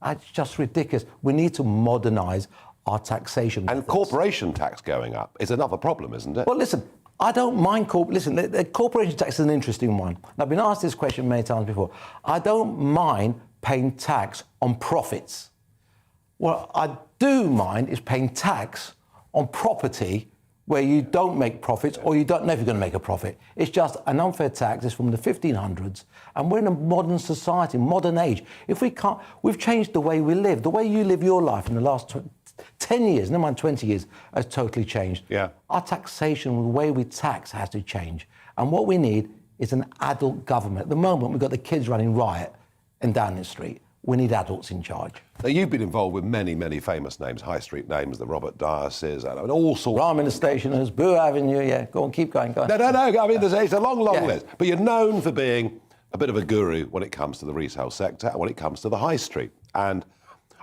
It's just ridiculous. We need to modernise our taxation methods.
And corporation tax going up is another problem, isn't it?
Well, listen, I don't mind the corporation tax is an interesting one. And I've been asked this question many times before. I don't mind paying tax on profits. What I do mind is paying tax on property where you don't make profits or you don't know if you're going to make a profit. It's just an unfair tax. It's from the 1500s, and we're in a modern society, modern age. If we can't, we've changed the way we live. The way you live your life in the last 10 years, never mind 20 years, has totally changed.
Yeah.
Our taxation, the way we tax, has to change. And what we need is an adult government. At the moment, we've got the kids running riot in Downing Street. We need adults in charge.
Now, you've been involved with many, many famous names, high street names, the Robert Dyases, and all sorts.
Ryman and Stationers, Boo Avenue, yeah. Go on, keep going, go on.
No. I mean, it's a long, long list. But you're known for being a bit of a guru when it comes to the retail sector and when it comes to the high street. And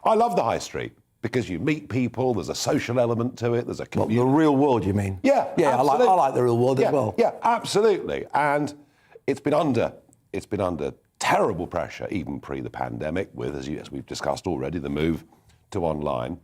I love the high street because you meet people, there's a social element to it, there's a community.
The real world, you mean?
Yeah,
yeah. I like the real world as well.
Yeah, absolutely. And it's been under terrible pressure, even pre the pandemic, with, as we've discussed already, the move to online.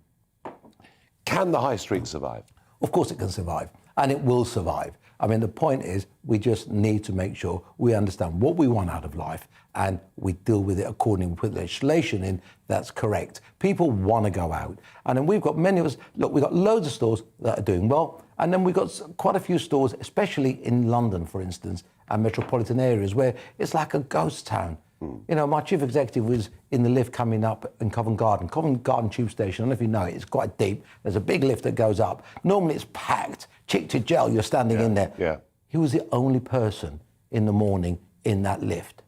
Can the high street survive?
Of course it can survive, and it will survive. I mean, the point is, we just need to make sure we understand what we want out of life and we deal with it accordingly. We put legislation in that's correct. People want to go out. And then we've got many of us, look, we've got loads of stores that are doing well. And then we've got quite a few stores, especially in London, for instance, and metropolitan areas where it's like a ghost town. You know, my chief executive was in the lift coming up in Covent Garden tube station. I don't know if you know it, it's quite deep. There's a big lift that goes up. Normally it's packed, chick to gel, you're standing in there.
Yeah.
He was the only person in the morning in that lift.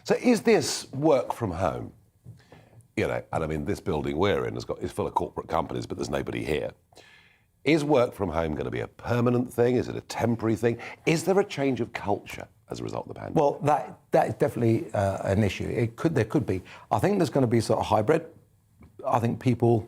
So is this work from home? You know, and I mean, this building we're in is full of corporate companies, but there's nobody here. Is work from home going to be a permanent thing? Is it a temporary thing? Is there a change of culture as a result of the pandemic?
Well, that is definitely an issue. There could be. I think there's going to be sort of hybrid. I think people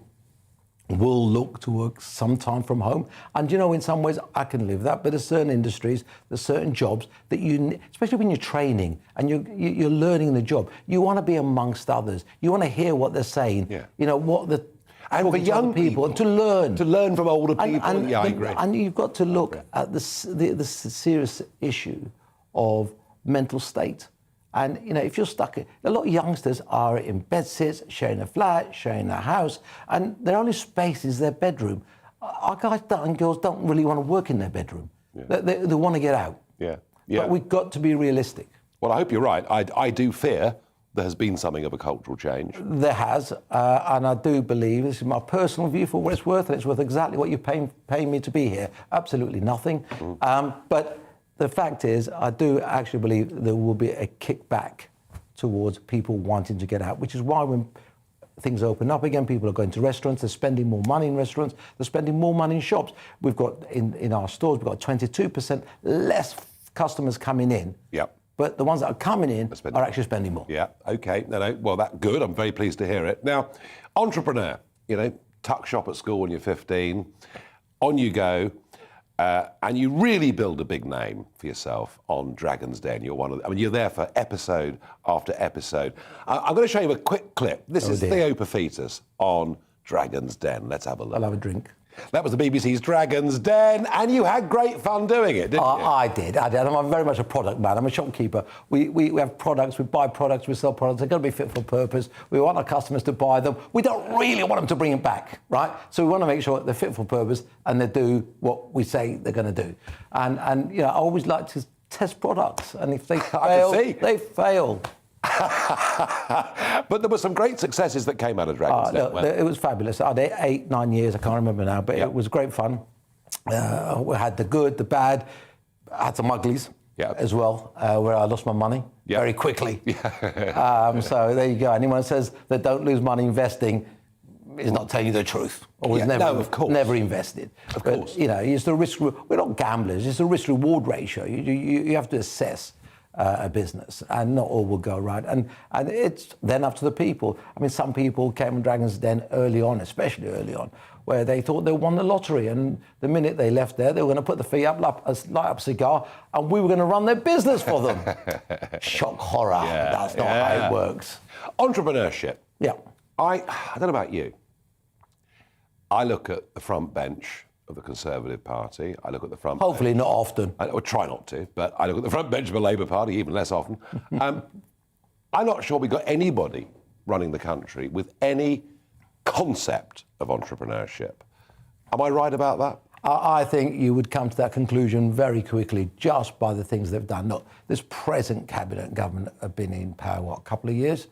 will look to work sometime from home. And, you know, in some ways, I can live that. But there's certain industries, there's certain jobs that you, especially when you're training and you're learning the job, you want to be amongst others. You want to hear what they're saying.
Yeah.
You know, what the...
And for young people,
and to learn
from older people. Yeah, I agree.
And you've got to look at the serious issue of mental state. And, you know, if you're stuck, a lot of youngsters are in bedsits, sharing a flat, sharing a house, and their only space is their bedroom. Our guys and girls don't really want to work in their bedroom. Yeah. They want to get out.
Yeah.
But we've got to be realistic.
Well, I hope you're right. I do fear there has been something of a cultural change.
There has, and I do believe, this is my personal view for what it's worth, and it's worth exactly what you're paying me to be here. Absolutely nothing. But the fact is, I do actually believe there will be a kickback towards people wanting to get out, which is why when things open up again, people are going to restaurants, they're spending more money in restaurants, they're spending more money in shops. We've got, in our stores, we've got 22% less customers coming in.
Yep.
But the ones that are coming in are actually spending more.
Yeah, OK. No, well, that's good. I'm very pleased to hear it. Now, entrepreneur, you know, tuck shop at school when you're 15, on you go. and you really build a big name for yourself on Dragon's Den. You're there for episode after episode. I'm going to show you a quick clip. This is Theo Paphitis on Dragon's Den. Let's have a look.
I'll have a drink.
That was the BBC's Dragon's Den, and you had great fun doing it, didn't you?
I did. I'm very much a product man. I'm a shopkeeper. We have products, we buy products, we sell products. They've got to be fit for purpose. We want our customers to buy them. We don't really want them to bring it back, right? So we want to make sure they're fit for purpose and they do what we say they're going to do. And you know, I always like to test products, and if they fail, they fail.
But there were some great successes that came out of Dragon's Den.
It was fabulous. I did 8-9 years, I can't remember now, but it was great fun. We had the good, the bad, I had some uglies as well, where I lost my money very quickly. So there you go. Anyone says that don't lose money investing is not telling you the truth, or was never invested. Of course. You know, it's the risk. We're not gamblers. It's the risk-reward ratio. You have to assess a business, and not all will go right. And it's then up to the people. I mean, some people came on Dragon's Den early on, especially early on, where they thought they won the lottery, and the minute they left there, they were going to put the fee up, light up a cigar, and we were going to run their business for them. Shock horror. That's not how it works.
Entrepreneurship.
Yeah.
I don't know about you. I look at the front bench of the Conservative Party. I look at the front
Hopefully not often.
I would try not to, but I look at the front bench of the Labour Party even less often. I'm not sure we've got anybody running the country with any concept of entrepreneurship. Am I right about that?
I think you would come to that conclusion very quickly just by the things they've done. Look, this present cabinet and government have been in power, a couple of years?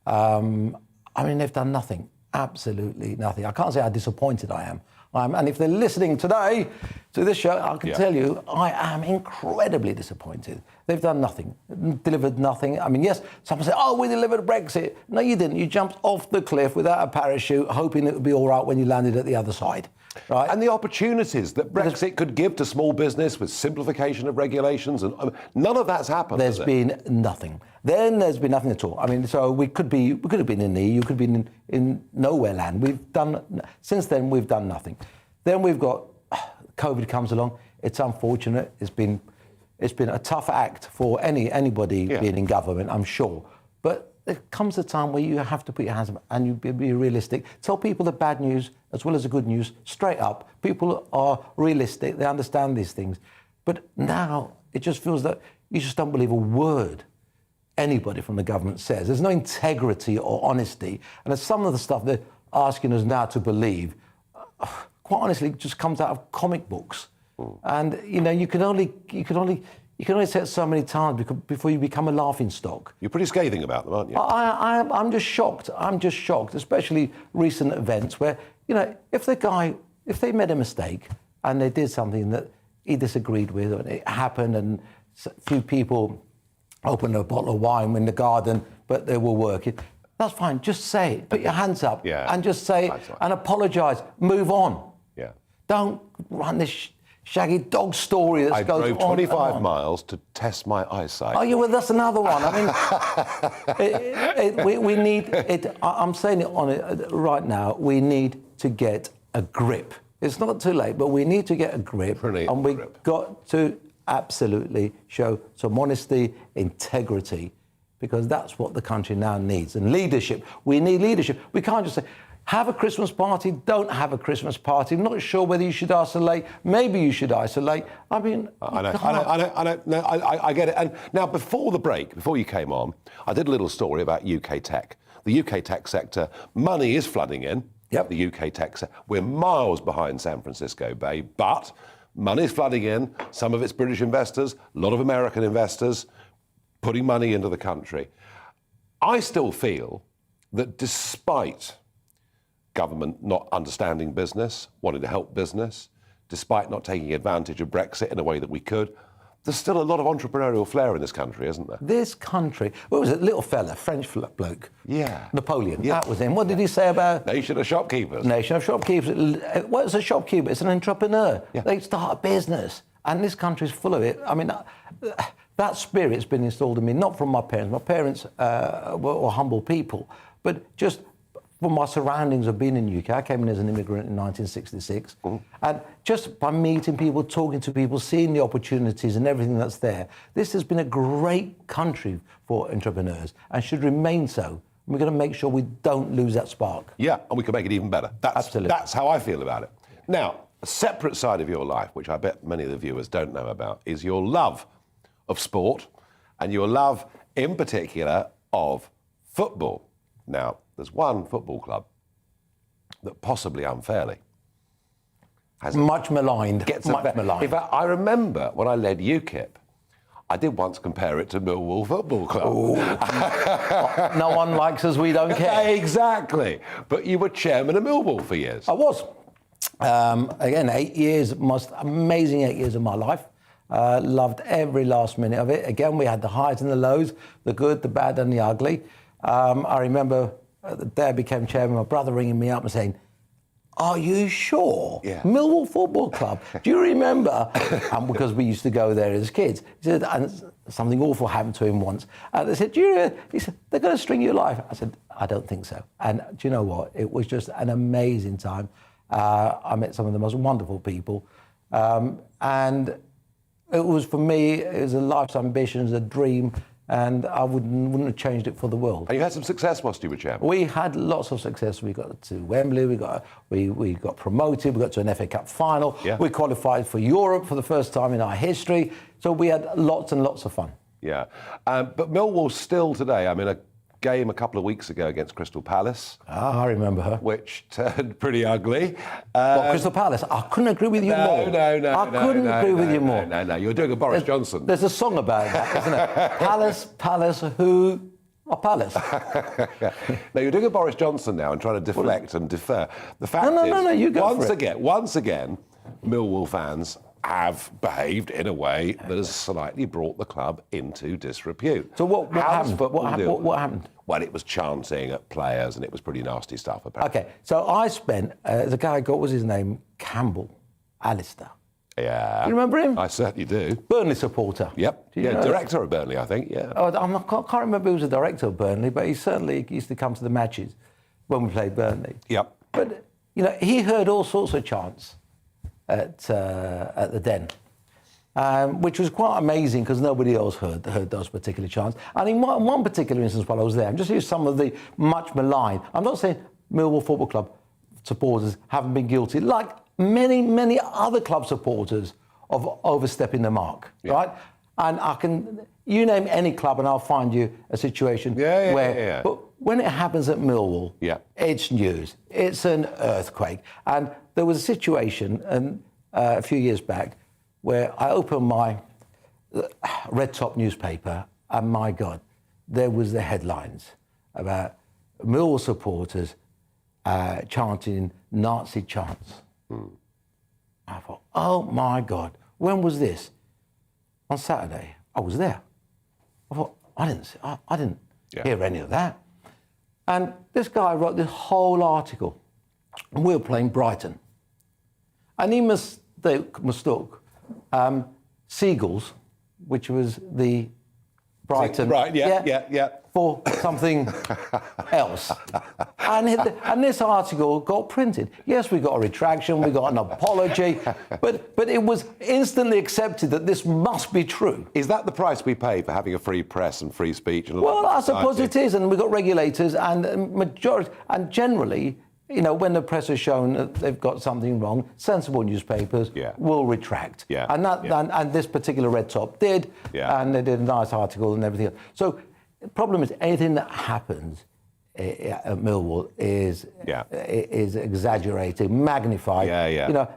I mean, they've done nothing, absolutely nothing. I can't say how disappointed I am. And if they're listening today to this show, I can tell you, I am incredibly disappointed. They've done nothing, delivered nothing. I mean, yes, someone said, we delivered Brexit. No, you didn't. You jumped off the cliff without a parachute, hoping it would be all right when you landed at the other side. Right?
And the opportunities that Brexit could give to small business with simplification of regulations, and none of that's happened.
There's been nothing. Then there's been nothing at all. I mean, so we could have been in the EU, could have been in nowhere land. Since then, we've done nothing. Then we've got COVID comes along. It's unfortunate. It's been a tough act for anybody being in government, I'm sure. But there comes a time where you have to put your hands up and you be realistic. Tell people the bad news as well as the good news straight up. People are realistic. They understand these things. But now it just feels that you just don't believe a word anybody from the government says. There's no integrity or honesty. And some of the stuff they're asking us now to believe, quite honestly, just comes out of comic books. And, you know, you can only say it so many times before you become a laughing stock.
You're pretty scathing about them, aren't you?
I'm just shocked. I'm just shocked, especially recent events where, you know, if they made a mistake and they did something that he disagreed with, and it happened, and a few people opened a bottle of wine in the garden, but they were working, that's fine. Just say it. Put your hands up and just say it and apologise. Move on.
Yeah.
Don't run this shaggy dog story that goes on.
I drove 25 miles to test my eyesight.
Oh, yeah, well, that's another one. I mean, we need it. I'm saying it on it right now. We need to get a grip. It's not too late, but we need to get a grip. And we've got to absolutely show some honesty, integrity, because that's what the country now needs. And leadership. We need leadership. We can't just say, have a Christmas party, don't have a Christmas party. I'm not sure whether you should isolate. Maybe you should isolate. I mean,
I know. I get it. And now, before the break, before you came on, I did a little story about UK tech. The UK tech sector, money is flooding in.
Yep.
The UK tech sector. We're miles behind San Francisco Bay, but money is flooding in. Some of it's British investors, a lot of American investors putting money into the country. I still feel that despite government not understanding business, wanting to help business, despite not taking advantage of Brexit in a way that we could, there's still a lot of entrepreneurial flair in this country, isn't there?
This country, what was it, little fella, French bloke?
Yeah.
Napoleon, that was him. What did he say about...
Nation of shopkeepers.
Nation of shopkeepers. What's a shopkeeper? It's an entrepreneur. Yeah. They start a business. And this country's full of it. I mean, that spirit's been installed in me, not from my parents. My parents were humble people, but just from my surroundings of being in the UK. I came in as an immigrant in 1966. And just by meeting people, talking to people, seeing the opportunities and everything that's there, this has been a great country for entrepreneurs and should remain so. We're going to make sure we don't lose that spark.
Yeah, and we can make it even better.
Absolutely.
That's how I feel about it. Now, a separate side of your life, which I bet many of the viewers don't know about, is your love of sport and your love, in particular, of football. Now, there's one football club that possibly unfairly has
much maligned.
In fact, I remember when I led UKIP, I did once compare it to Millwall Football Club.
No one likes us, we don't care.
Exactly. But you were chairman of Millwall for years.
I was. Again, 8 years, most amazing 8 years of my life. Loved every last minute of it. Again, we had the highs and the lows, the good, the bad and the ugly. I remember the day I became chairman, my brother ringing me up and saying, "Are you sure?
Yeah.
Millwall Football Club, do you remember?" Because we used to go there as kids. He said, and something awful happened to him once. And they said, "Do you know?" He said, "They're going to string you alive." I said, "I don't think so." And do you know what? It was just an amazing time. I met some of the most wonderful people. And it was, for me, it was a life's ambition, it was a dream. And I wouldn't have changed it for the world.
And you had some success whilst you were chairman.
We had lots of success. We got to Wembley. We got promoted. We got to an FA Cup final.
Yeah.
We qualified for Europe for the first time in our history. So we had lots and lots of fun.
Yeah, but Millwall still today. I mean, a game a couple of weeks ago against Crystal Palace.
I remember her.
Which turned pretty ugly.
Crystal Palace? I couldn't agree with you more. I couldn't agree with you more.
No. You're doing a Boris Johnson.
There's a song about that, isn't it? Palace, who? A palace.
No, you're doing a Boris Johnson now and trying to deflect and defer. The fact is,
no, you go
once again, Millwall fans have behaved in a way that has slightly brought the club into disrepute.
So what happened? What happened?
Well, it was chanting at players and it was pretty nasty stuff, apparently.
Okay, so I spent, the guy what was his name? Campbell, Alistair.
Yeah.
You remember him?
I certainly do.
Burnley supporter.
Yep. Yeah, director of Burnley, I think, yeah.
Oh, I can't remember who was the director of Burnley, but he certainly used to come to the matches when we played Burnley.
Yep.
But, he heard all sorts of chants at the Den, which was quite amazing because nobody else heard those particular chants. And in one particular instance while I was there, I'm just using some of the much maligned. I'm not saying Millwall Football Club supporters haven't been guilty, like many other club supporters, of overstepping the mark, right? And you name any club and I'll find you a situation where... But when it happens at Millwall, it's news. It's an earthquake. And there was a situation a few years back where I opened my red top newspaper and, my God, there was the headlines about Millwall supporters chanting Nazi chants. I thought, oh my God, when was this? On Saturday, I was there. I thought, I didn't hear any of that. And this guy wrote this whole article, and we were playing Brighton. And he mistook Seagulls, which was the Brighton, for something else. And this article got printed. Yes, we got a retraction, we got an apology, but it was instantly accepted that this must be true.
Is that the price we pay for having a free press and free speech?
Well, I suppose it is, and we've got regulators, and generally, when the press has shown that they've got something wrong, sensible newspapers will retract. And this particular Red Top did, and they did a nice article and everything else. So the problem is anything that happens at Millwall is exaggerated, magnified.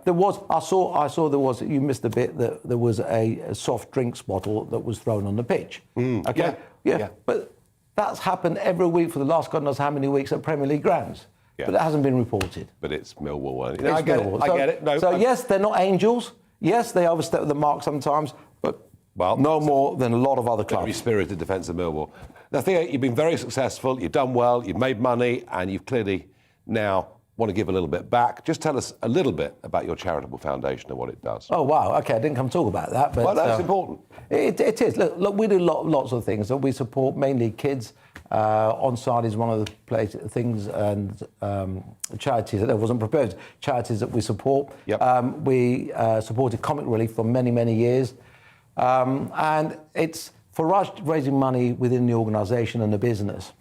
There was, I saw there was, you missed a bit, that there was a soft drinks bottle that was thrown on the pitch. But that's happened every week for the last God knows how many weeks at Premier League grounds. But it hasn't been reported.
But it's Millwall.
I get it. No, yes, they're not angels. Yes, they overstep the mark sometimes, but no more than a lot of other clubs.
Very spirited defence of Millwall. Now, Theo, you've been very successful, you've done well, you've made money, and you've clearly now want to give a little bit back. Just tell us a little bit about your charitable foundation and what it does.
Oh, wow. OK, I didn't come talk about that. But,
well, that's important.
It is. Look, we do lots of things. So we support mainly kids On-site is one of the things and charities that wasn't proposed. Charities that we support. We supported Comic Relief for many, many years. And it's, for us, raising money within the organisation and the business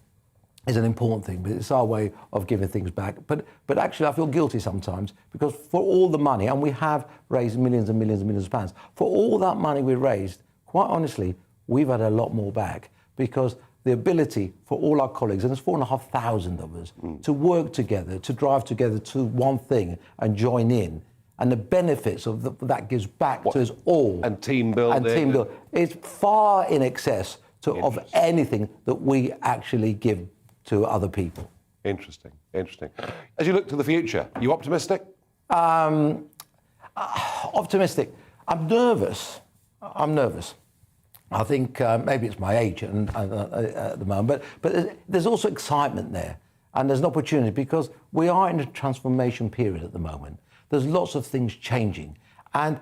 is an important thing, but it's our way of giving things back. But actually, I feel guilty sometimes because for all the money, and we have raised millions and millions and millions of pounds, for all that money we raised, quite honestly, we've had a lot more back because the ability for all our colleagues, and there's 4,500 of us, to work together, to drive together to one thing and join in, and the benefits of that gives back to us all.
And team building.
It's far in excess of anything that we actually give to other people.
Interesting. As you look to the future, are you optimistic?
Optimistic. I'm nervous. I think maybe it's my age at the moment, but there's also excitement there, and there's an opportunity because we are in a transformation period at the moment. There's lots of things changing, and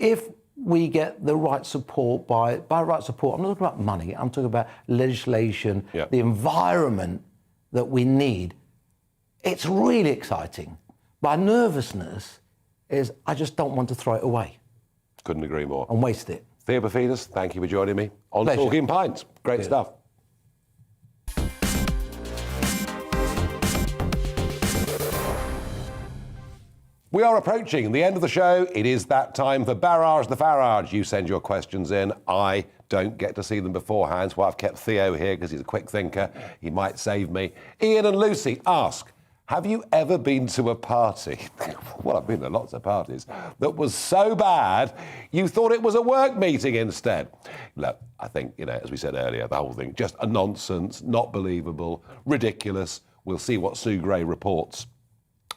if we get the right support, by right support, I'm not talking about money, I'm talking about legislation, the environment that we need. It's really exciting. My nervousness is I just don't want to throw it away.
Couldn't agree more.
And waste it.
Theo Paphitis, thank you for joining me on
Pleasure.
Talking Pints. Great stuff. We are approaching the end of the show. It is that time for Barrage the Farage. You send your questions in. I don't get to see them beforehand, so I've kept Theo here because he's a quick thinker. He might save me. Ian and Lucy ask, have you ever been to a party, well, I've been to lots of parties, that was so bad you thought it was a work meeting instead? Look, I think, as we said earlier, the whole thing, just a nonsense, not believable, ridiculous. We'll see what Sue Gray reports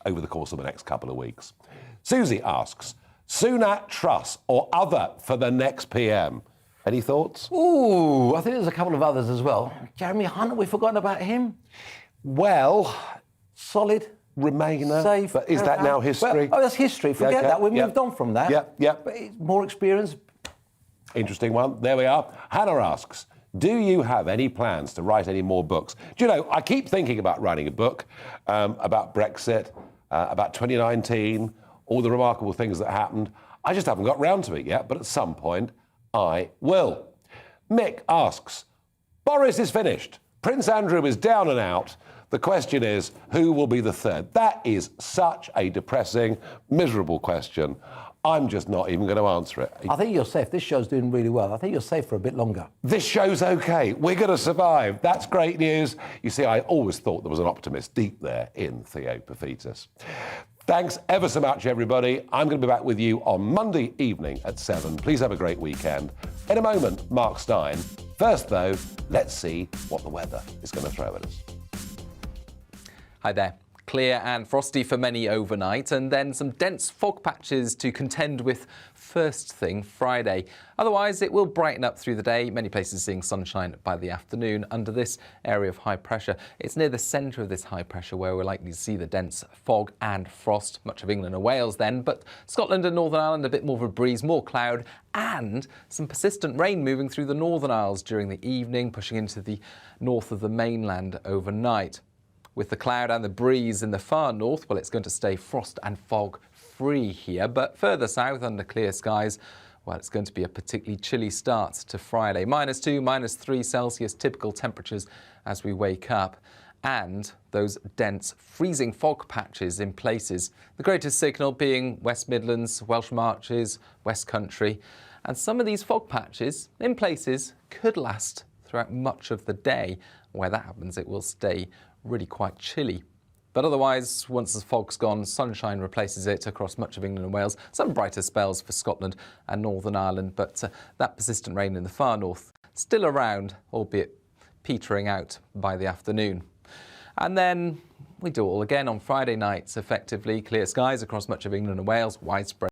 over the course of the next couple of weeks. Susie asks, Sunat Truss or other for the next PM? Any thoughts?
Ooh, I think there's a couple of others as well. Jeremy Hunt, have we forgotten about him?
Well,
solid.
Remainer.
Safe.
But is that now history?
Well, that's history. Forget that. We've moved on from that.
Yep.
But it's more experience.
Interesting one. There we are. Hannah asks, do you have any plans to write any more books? Do you know, I keep thinking about writing a book about Brexit, about 2019, all the remarkable things that happened. I just haven't got round to it yet, but at some point I will. Mick asks, Boris is finished. Prince Andrew is down and out. The question is, who will be the third? That is such a depressing, miserable question. I'm just not even going to answer it.
I think you're safe. This show's doing really well. I think you're safe for a bit longer.
This show's okay. We're going to survive. That's great news. You see, I always thought there was an optimist deep there in Theo Paphitis. Thanks ever so much, everybody. I'm going to be back with you on Monday evening at 7. Please have a great weekend. In a moment, Mark Stein. First, though, let's see what the weather is going to throw at us.
Hi there. Clear and frosty for many overnight, and then some dense fog patches to contend with first thing Friday. Otherwise, it will brighten up through the day, many places seeing sunshine by the afternoon under this area of high pressure. It's near the centre of this high pressure where we're likely to see the dense fog and frost. Much of England and Wales then, but Scotland and Northern Ireland a bit more of a breeze, more cloud, and some persistent rain moving through the Northern Isles during the evening, pushing into the north of the mainland overnight. With the cloud and the breeze in the far north, well, it's going to stay frost and fog free here, but further south under clear skies, well, it's going to be a particularly chilly start to Friday. -2, -3 Celsius typical temperatures as we wake up, and those dense freezing fog patches in places. The greatest signal being West Midlands, Welsh Marches, West Country, and some of these fog patches in places could last throughout much of the day. Where that happens, it will stay really quite chilly. But otherwise, once the fog's gone, sunshine replaces it across much of England and Wales. Some brighter spells for Scotland and Northern Ireland, but that persistent rain in the far north still around, albeit petering out by the afternoon. And then we do it all again on Friday nights, effectively. Clear skies across much of England and Wales, widespread